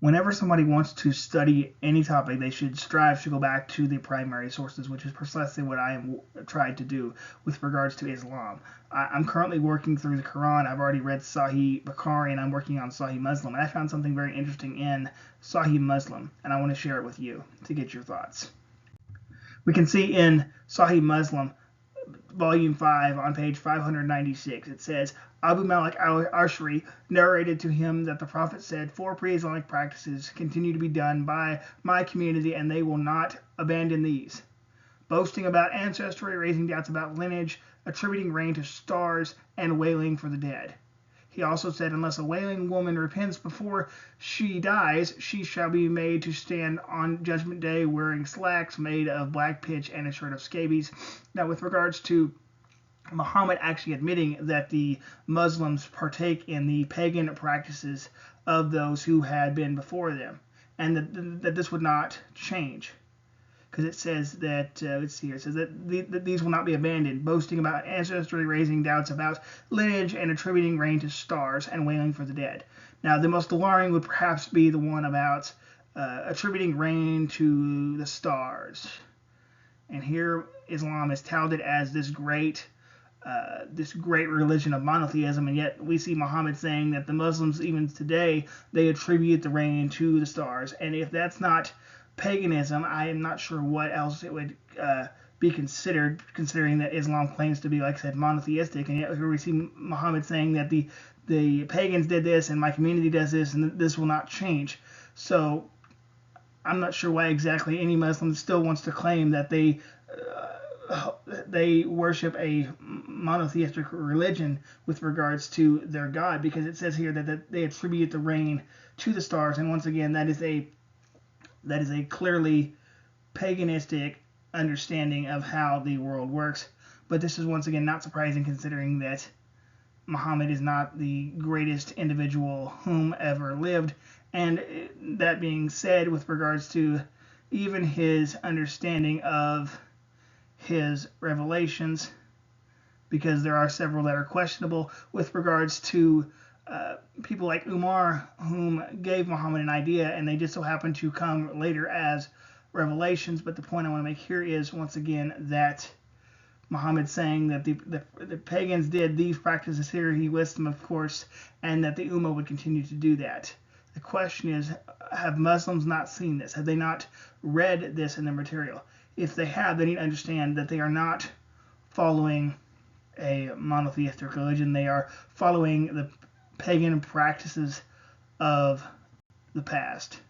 whenever somebody wants to study any topic, they should strive to go back to the primary sources, which is precisely what I am trying to do with regards to Islam. I'm currently working through the Quran. I've already read Sahih Bukhari, and I'm working on Sahih Muslim. And I found something very interesting in Sahih Muslim, and I want to share it with you to get your thoughts. We can see in Sahih Muslim, Volume 5, on page 596, it says, Abu Malik al-Ashri narrated to him that the Prophet said, 4 pre-Islamic practices continue to be done by my community, and they will not abandon these. Boasting about ancestry, raising doubts about lineage, attributing rain to stars, and wailing for the dead. He also said, unless a wailing woman repents before she dies, she shall be made to stand on Judgment Day wearing slacks made of black pitch and a shirt of scabies. Now, with regards to Muhammad actually admitting that the Muslims partake in the pagan practices of those who had been before them, and that this would not change. Because it says that, let's see here, it says that these will not be abandoned, boasting about ancestry, raising doubts about lineage, and attributing rain to stars, and wailing for the dead. Now, the most alarming would perhaps be the one about attributing rain to the stars. And here Islam is touted as this great religion of monotheism, and yet we see Muhammad saying that the Muslims, even today, they attribute the rain to the stars. And if that's not paganism, I am not sure what else it would be considered, considering that Islam claims to be, like I said, monotheistic, and yet here we see Muhammad saying that the pagans did this and my community does this, and this will not change. So I'm not sure why exactly any Muslim still wants to claim that they worship a monotheistic religion with regards to their God, because it says here that they attribute the rain to the stars, and once again, that is a clearly paganistic understanding of how the world works. But this is once again not surprising, considering that Muhammad is not the greatest individual whom ever lived. And that being said, with regards to even his understanding of his revelations, because there are several that are questionable with regards to people like Umar, whom gave Muhammad an idea, and they just so happen to come later as revelations. But the point I want to make here is, once again, that Muhammad saying that the pagans did these practices here, he lists them, of course, and that the Ummah would continue to do that. The question is, have Muslims not seen this? Have they not read this in their material? If they have, they need to understand that they are not following a monotheistic religion. They are following the pagan practices of the past.